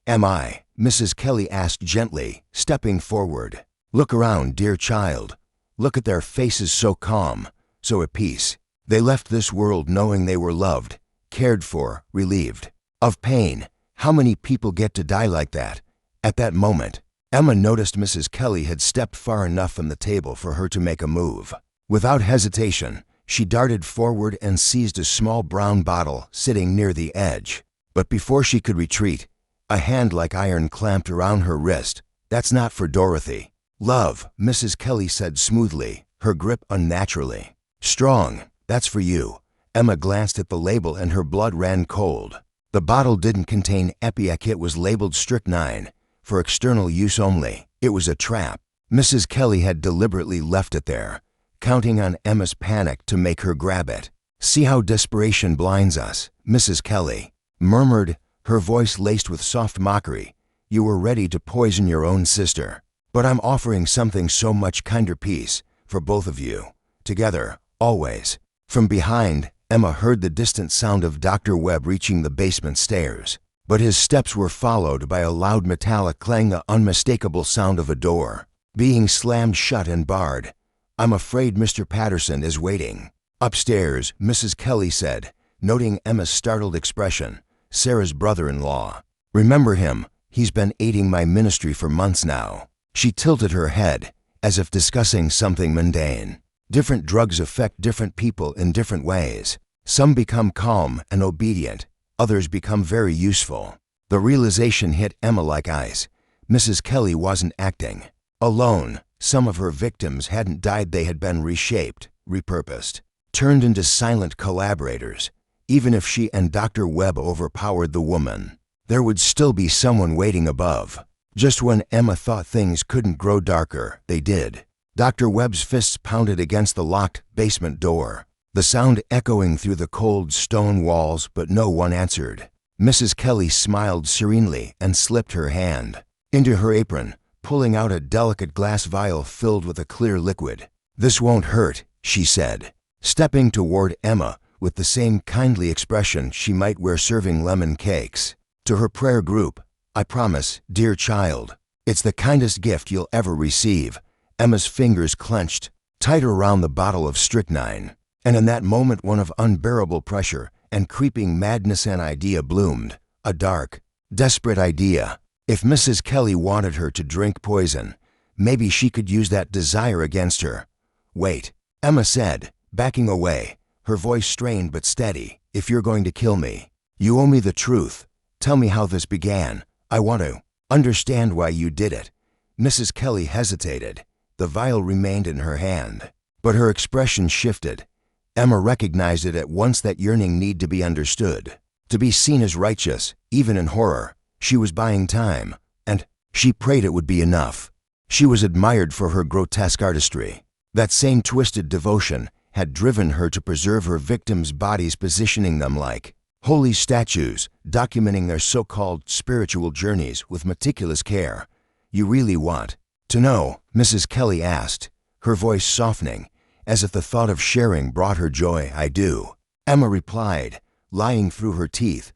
Am I? Mrs. Kelly asked gently, stepping forward. Look around, dear child. Look at their faces, so calm, so at peace. They left this world knowing they were loved, cared for, relieved of pain. How many people get to die like that? At that moment, Emma noticed Mrs. Kelly had stepped far enough from the table for her to make a move. Without hesitation, she darted forward and seized a small brown bottle sitting near the edge. But before she could retreat, a hand like iron clamped around her wrist. That's not for Dorothy. Love, Mrs. Kelly said smoothly, her grip unnaturally strong. That's for you. Emma glanced at the label and her blood ran cold. The bottle didn't contain Epiac. It was labeled strychnine, for external use only. It was a trap. Mrs. Kelly had deliberately left it there, counting on Emma's panic to make her grab it. See how desperation blinds us, Mrs. Kelly murmured, her voice laced with soft mockery. You were ready to poison your own sister. But I'm offering something so much kinder, peace, for both of you. Together, always. From behind, Emma heard the distant sound of Dr. Webb reaching the basement stairs. But his steps were followed by a loud metallic clang, the unmistakable sound of a door being slammed shut and barred. I'm afraid Mr. Patterson is waiting upstairs, Mrs. Kelly said, noting Emma's startled expression. Sarah's brother-in-law. Remember him? He's been aiding my ministry for months now. She tilted her head, as if discussing something mundane. Different drugs affect different people in different ways. Some become calm and obedient. Others become very useful. The realization hit Emma like ice. Mrs. Kelly wasn't acting alone. Some of her victims hadn't died. They had been reshaped, repurposed, turned into silent collaborators. Even if she and Dr. Webb overpowered the woman, there would still be someone waiting above. Just when Emma thought things couldn't grow darker, they did. Dr. Webb's fists pounded against the locked basement door, the sound echoing through the cold stone walls, but no one answered. Mrs. Kelly smiled serenely and slipped her hand into her apron, pulling out a delicate glass vial filled with a clear liquid. This won't hurt, she said, stepping toward Emma with the same kindly expression she might wear serving lemon cakes to her prayer group. I promise, dear child. It's the kindest gift you'll ever receive. Emma's fingers clenched tighter around the bottle of strychnine, and in that moment one of unbearable pressure and creeping madness an idea bloomed, a dark, desperate idea. If Mrs. Kelly wanted her to drink poison, maybe she could use that desire against her. Wait, Emma said, backing away, her voice strained but steady. If you're going to kill me, you owe me the truth. Tell me how this began. I want to understand why you did it. Mrs. Kelly hesitated. The vial remained in her hand, but her expression shifted. Emma recognized it at once, that yearning need to be understood, to be seen as righteous, even in horror. She was buying time, and she prayed it would be enough. She was admired for her grotesque artistry. That same twisted devotion had driven her to preserve her victims' bodies, positioning them like holy statues, documenting their so-called spiritual journeys with meticulous care. You really want to know? Mrs. Kelly asked, her voice softening, as if the thought of sharing brought her joy. I do, Emma replied, lying through her teeth.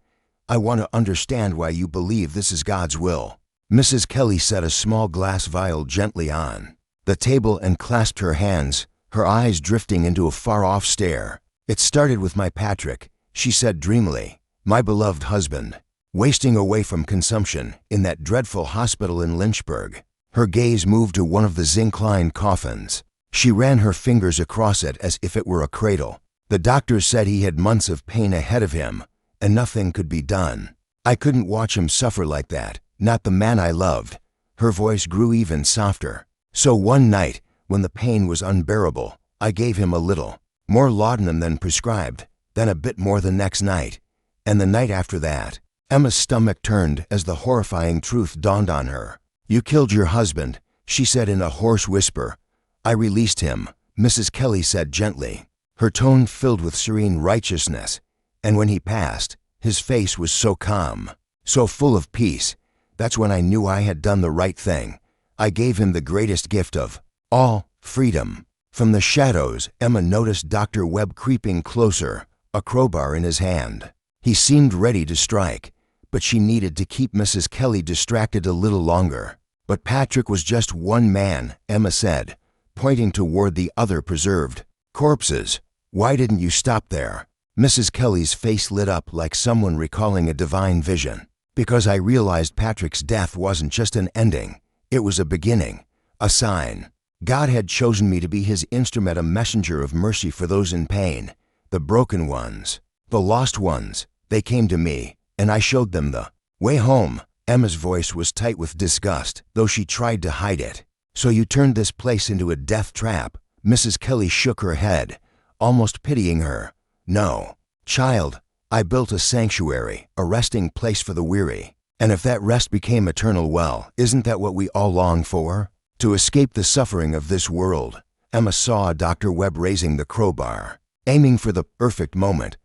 I want to understand why you believe this is God's will. Mrs. Kelly set a small glass vial gently on the table and clasped her hands, her eyes drifting into a far-off stare. It started with my Patrick, she said dreamily, my beloved husband, wasting away from consumption in that dreadful hospital in Lynchburg. Her gaze moved to one of the zinc-lined coffins. She ran her fingers across it as if it were a cradle. The doctors said he had months of pain ahead of him, and nothing could be done. I couldn't watch him suffer like that, not the man I loved. Her voice grew even softer. So one night, when the pain was unbearable, I gave him a little, more laudanum than prescribed, then a bit more the next night, and the night after that. Emma's stomach turned as the horrifying truth dawned on her. "You killed your husband," she said in a hoarse whisper. "I released him," Mrs. Kelly said gently, her tone filled with serene righteousness, "and when he passed, his face was so calm, so full of peace. That's when I knew I had done the right thing. I gave him the greatest gift of all, freedom." From the shadows, Emma noticed Dr. Webb creeping closer, a crowbar in his hand. He seemed ready to strike, but she needed to keep Mrs. Kelly distracted a little longer. "But Patrick was just one man," Emma said, pointing toward the other preserved corpses. "Why didn't you stop there?" Mrs. Kelly's face lit up like someone recalling a divine vision. "Because I realized Patrick's death wasn't just an ending. It was a beginning, a sign. God had chosen me to be his instrument, a messenger of mercy for those in pain, the broken ones, the lost ones. They came to me, and I showed them the way home." Emma's voice was tight with disgust, though she tried to hide it. "So you turned this place into a death trap?" Mrs. Kelly shook her head, almost pitying her. "No, child. I built a sanctuary, a resting place for the weary. And if that rest became eternal, well, isn't that what we all long for? To escape the suffering of this world." Emma saw Dr. Webb raising the crowbar, aiming for the perfect moment.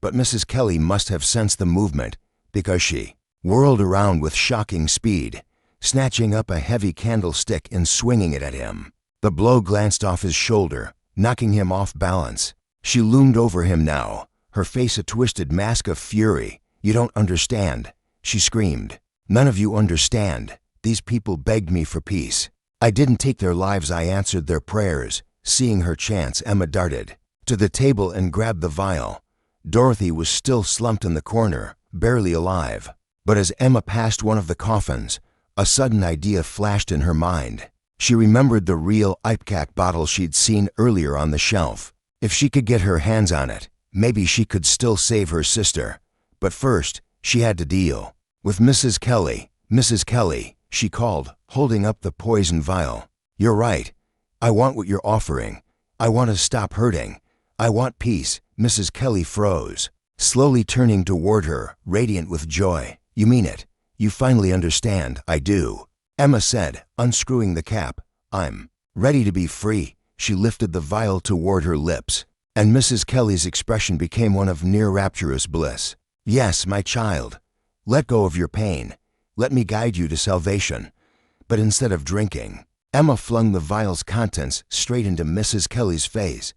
But Mrs. Kelly must have sensed the movement, because she whirled around with shocking speed, snatching up a heavy candlestick and swinging it at him. The blow glanced off his shoulder, knocking him off balance. She loomed over him now, her face a twisted mask of fury. "You don't understand," she screamed. "None of you understand. These people begged me for peace. I didn't take their lives, I answered their prayers." Seeing her chance, Emma darted to the table and grabbed the vial. Dorothy was still slumped in the corner, barely alive. But as Emma passed one of the coffins, a sudden idea flashed in her mind. She remembered the real ipecac bottle she'd seen earlier on the shelf. If she could get her hands on it, maybe she could still save her sister. But first, she had to deal with Mrs. Kelly. "Mrs. Kelly," she called, holding up the poison vial. "You're right. I want what you're offering. I want to stop hurting. I want peace." Mrs. Kelly froze, slowly turning toward her, radiant with joy. "You mean it. You finally understand." "I do," Emma said, unscrewing the cap. "I'm ready to be free." She lifted the vial toward her lips, and Mrs. Kelly's expression became one of near rapturous bliss. "Yes, my child. Let go of your pain. Let me guide you to salvation." But instead of drinking, Emma flung the vial's contents straight into Mrs. Kelly's face.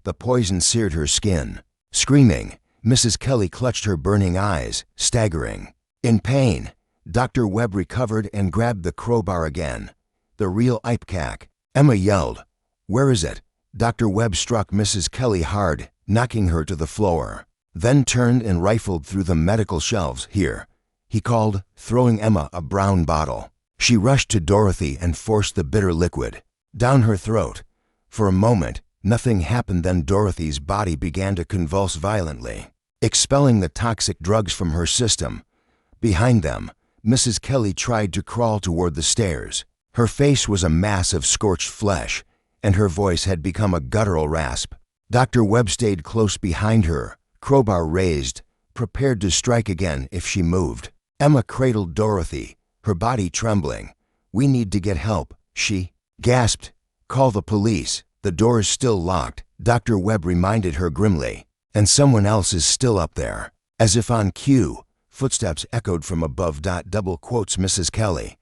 The poison seared her skin. Screaming, Mrs. Kelly clutched her burning eyes, staggering. In pain, Dr. Webb recovered and grabbed the crowbar again. "The real ipecac," Emma yelled. "Where is it?" Dr. Webb struck Mrs. Kelly hard, knocking her to the floor, then turned and rifled through the medical shelves. "Here," he called, throwing Emma a brown bottle. She rushed to Dorothy and forced the bitter liquid down her throat. For a moment, nothing happened, then Dorothy's body began to convulse violently, expelling the toxic drugs from her system. Behind them, Mrs. Kelly tried to crawl toward the stairs. Her face was a mass of scorched flesh, and her voice had become a guttural rasp. Dr. Webb stayed close behind her, crowbar raised, prepared to strike again if she moved. Emma cradled Dorothy, her body trembling. "We need to get help," she gasped. "Call the police. The door is still locked," Dr. Webb reminded her grimly. "And someone else is still up there." As if on cue, footsteps echoed from above. Double quotes Mrs. Kelly.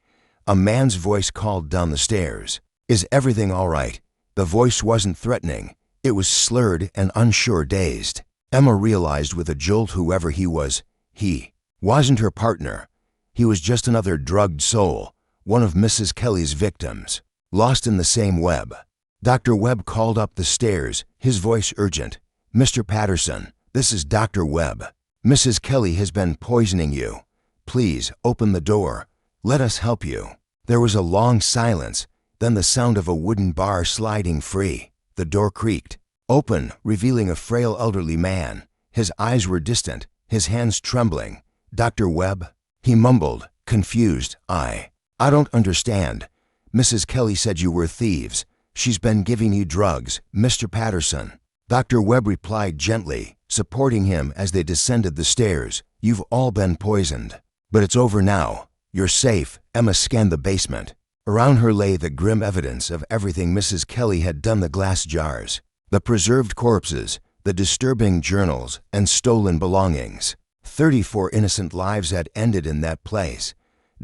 A man's voice called down the stairs. "Is everything all right?" The voice wasn't threatening. It was slurred and unsure, dazed. Emma realized with a jolt whoever he wasn't her partner. He was just another drugged soul, one of Mrs. Kelly's victims, lost in the same web. Dr. Webb called up the stairs, his voice urgent. "Mr. Patterson, this is Dr. Webb. Mrs. Kelly has been poisoning you. Please open the door. Let us help you." There was a long silence, then the sound of a wooden bar sliding free. The door creaked open, revealing a frail elderly man. His eyes were distant, his hands trembling. Dr. Webb? He mumbled, confused. I don't understand. Mrs. Kelly said you were thieves. She's been giving you drugs, Mr. Patterson. Dr. Webb replied gently, supporting him as they descended the stairs. You've all been poisoned. But it's over now. You're safe. Emma scanned the basement. Around her lay the grim evidence of everything Mrs. Kelly had done: the glass jars, the preserved corpses, the disturbing journals, and stolen belongings. 34 innocent lives had ended in that place.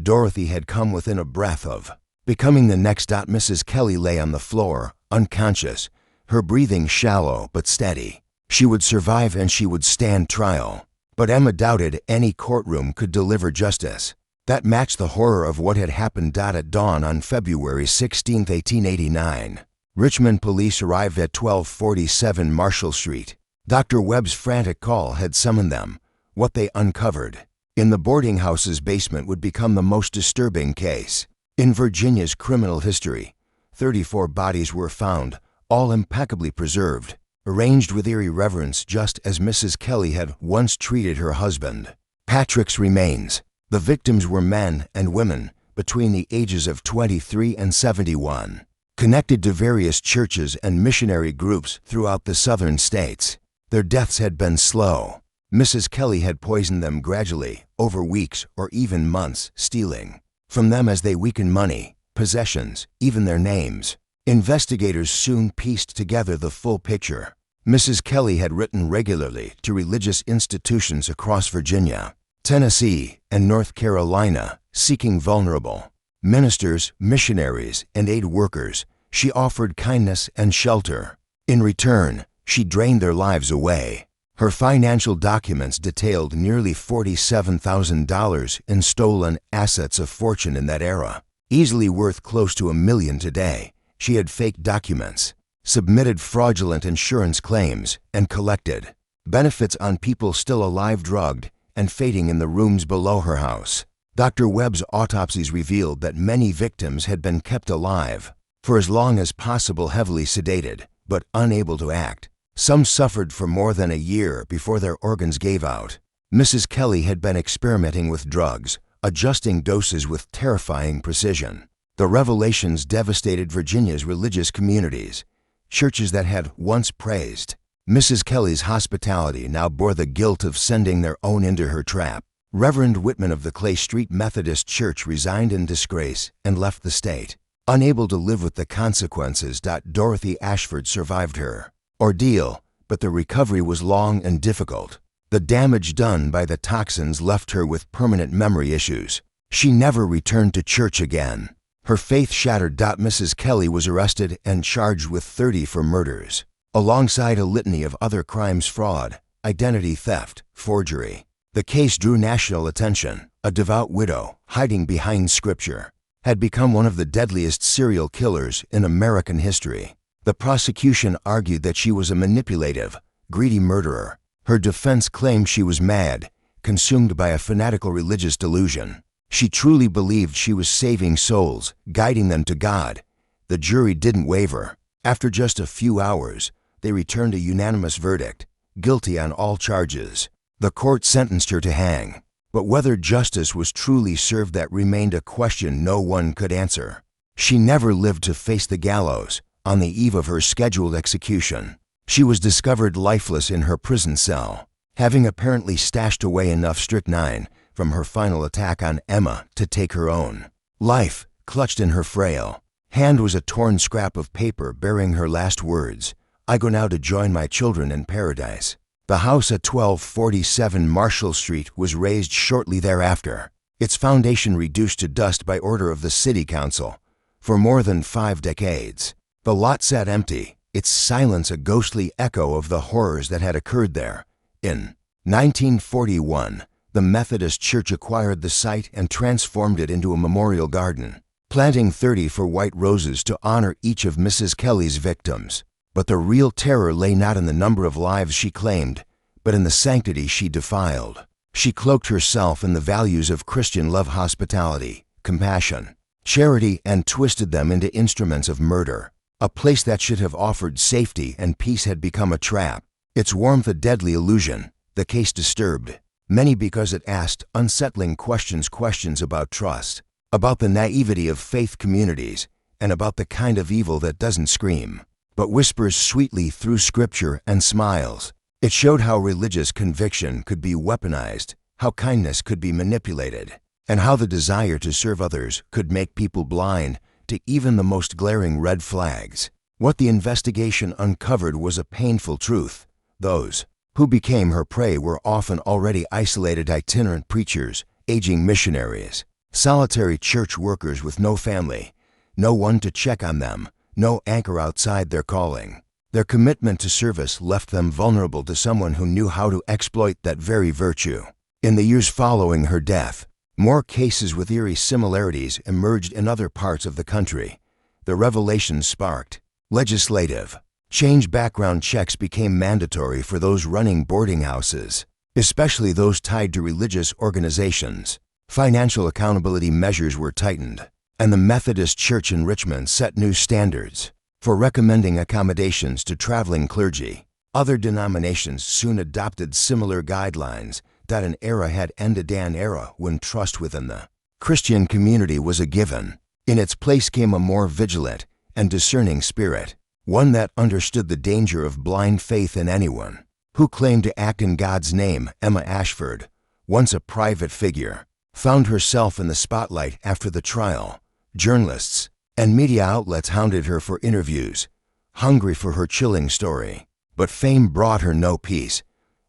Dorothy had come within a breath of becoming the next. Mrs. Kelly lay on the floor, unconscious, her breathing shallow but steady. She would survive and she would stand trial. But Emma doubted any courtroom could deliver justice. That matched the horror of what had happened. At dawn on February 16, 1889, Richmond police arrived at 1247 Marshall Street. Dr. Webb's frantic call had summoned them. What they uncovered in the boarding house's basement would become the most disturbing case in Virginia's criminal history. 34 bodies were found, all impeccably preserved, arranged with eerie reverence, just as Mrs. Kelly had once treated her husband. Patrick's remains. The victims were men and women between the ages of 23 and 71, connected to various churches and missionary groups throughout the southern states. Their deaths had been slow. Mrs. Kelly had poisoned them gradually, over weeks or even months, stealing from them as they weakened money, possessions, even their names. Investigators soon pieced together the full picture. Mrs. Kelly had written regularly to religious institutions across Virginia, Tennessee, and North Carolina, seeking vulnerable ministers, missionaries, and aid workers. She offered kindness and shelter. In return, she drained their lives away. Her financial documents detailed nearly $47,000 in stolen assets, of fortune in that era, easily worth close to $1 million today. She had faked documents, submitted fraudulent insurance claims, and collected benefits on people still alive, drugged, and fading in the rooms below her house. Dr. Webb's autopsies revealed that many victims had been kept alive for as long as possible, heavily sedated, but unable to act. Some suffered for more than a year before their organs gave out. Mrs. Kelly had been experimenting with drugs, adjusting doses with terrifying precision. The revelations devastated Virginia's religious communities. Churches that had once praised Mrs. Kelly's hospitality now bore the guilt of sending their own into her trap. Reverend Whitman of the Clay Street Methodist Church resigned in disgrace and left the state, unable to live with the consequences. Dorothy Ashford survived her ordeal, but the recovery was long and difficult. The damage done by the toxins left her with permanent memory issues. She never returned to church again. Her faith shattered. Mrs. Kelly was arrested and charged with 34 murders, alongside a litany of other crimes: fraud, identity theft, forgery. The case drew national attention. A devout widow, hiding behind scripture, had become one of the deadliest serial killers in American history. The prosecution argued that she was a manipulative, greedy murderer. Her defense claimed she was mad, consumed by a fanatical religious delusion. She truly believed she was saving souls, guiding them to God. The jury didn't waver. After just a few hours, they returned a unanimous verdict: guilty on all charges. The court sentenced her to hang. But whether justice was truly served, that remained a question no one could answer. She never lived to face the gallows. On the eve of her scheduled execution, she was discovered lifeless in her prison cell, having apparently stashed away enough strychnine from her final attack on Emma to take her own life. Clutched in her frail hand was a torn scrap of paper bearing her last words: "I go now to join my children in paradise." The house at 1247 Marshall Street was razed shortly thereafter, its foundation reduced to dust by order of the city council. For more than 5 decades, the lot sat empty, its silence a ghostly echo of the horrors that had occurred there. In 1941, the Methodist Church acquired the site and transformed it into a memorial garden, planting 34 white roses to honor each of Mrs. Kelly's victims. But the real terror lay not in the number of lives she claimed, but in the sanctity she defiled. She cloaked herself in the values of Christian love, hospitality, compassion, charity, and twisted them into instruments of murder. A place that should have offered safety and peace had become a trap, its warmth a deadly illusion. The case disturbed Many because it asked unsettling questions about trust, about the naivety of faith communities, and about the kind of evil that doesn't scream, but whispers sweetly through scripture and smiles. It showed how religious conviction could be weaponized, how kindness could be manipulated, and how the desire to serve others could make people blind to even the most glaring red flags. What the investigation uncovered was a painful truth. Those who became her prey were often already isolated itinerant preachers, aging missionaries, solitary church workers with no family, no one to check on them, no anchor outside their calling. Their commitment to service left them vulnerable to someone who knew how to exploit that very virtue. In the years following her death, more cases with eerie similarities emerged in other parts of the country. The revelations sparked legislative change. Background checks became mandatory for those running boarding houses, especially those tied to religious organizations. Financial accountability measures were tightened, and the Methodist Church in Richmond set new standards for recommending accommodations to traveling clergy. Other denominations soon adopted similar guidelines. That an era had ended, an era when trust within the Christian community was a given. In its place came a more vigilant and discerning spirit, one that understood the danger of blind faith in anyone who claimed to act in God's name. Emma Ashford, once a private figure, found herself in the spotlight after the trial. Journalists and media outlets hounded her for interviews, hungry for her chilling story. But fame brought her no peace.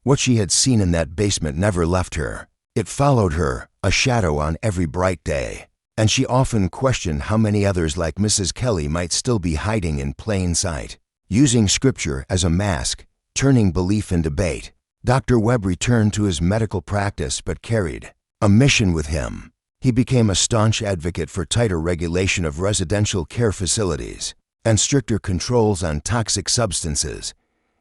What she had seen in that basement never left her. It followed her, a shadow on every bright day, and she often questioned how many others like Mrs. Kelly might still be hiding in plain sight. Using scripture as a mask, turning belief into bait, Dr. Webb returned to his medical practice but carried a mission with him. He became a staunch advocate for tighter regulation of residential care facilities and stricter controls on toxic substances.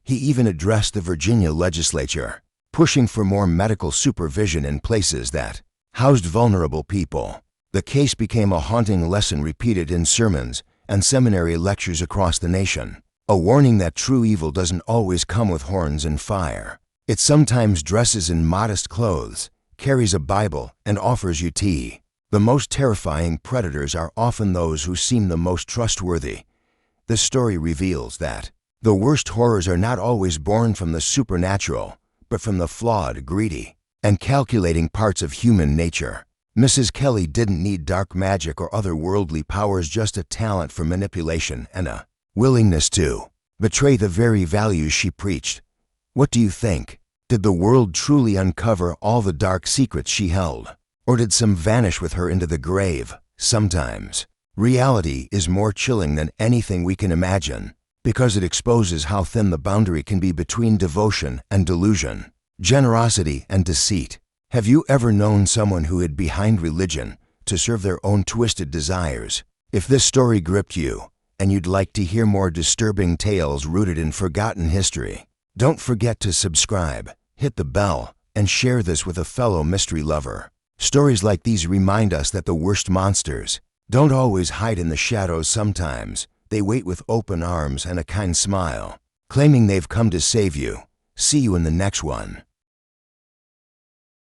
He even addressed the Virginia legislature, pushing for more medical supervision in places that housed vulnerable people. The case became a haunting lesson repeated in sermons and seminary lectures across the nation, a warning that true evil doesn't always come with horns and fire. It sometimes dresses in modest clothes, carries a Bible, and offers you tea. The most terrifying predators are often those who seem the most trustworthy. This story reveals that the worst horrors are not always born from the supernatural, but from the flawed, greedy, and calculating parts of human nature. Mrs. Kelly didn't need dark magic or other worldly powers, just a talent for manipulation and a willingness to betray the very values she preached. What do you think? Did the world truly uncover all the dark secrets she held? Or did some vanish with her into the grave? Sometimes reality is more chilling than anything we can imagine, because it exposes how thin the boundary can be between devotion and delusion, generosity and deceit. Have you ever known someone who hid behind religion to serve their own twisted desires? If this story gripped you, and you'd like to hear more disturbing tales rooted in forgotten history, don't forget to subscribe, hit the bell, and share this with a fellow mystery lover. Stories like these remind us that the worst monsters don't always hide in the shadows. Sometimes they wait with open arms and a kind smile, claiming they've come to save you. See you in the next one.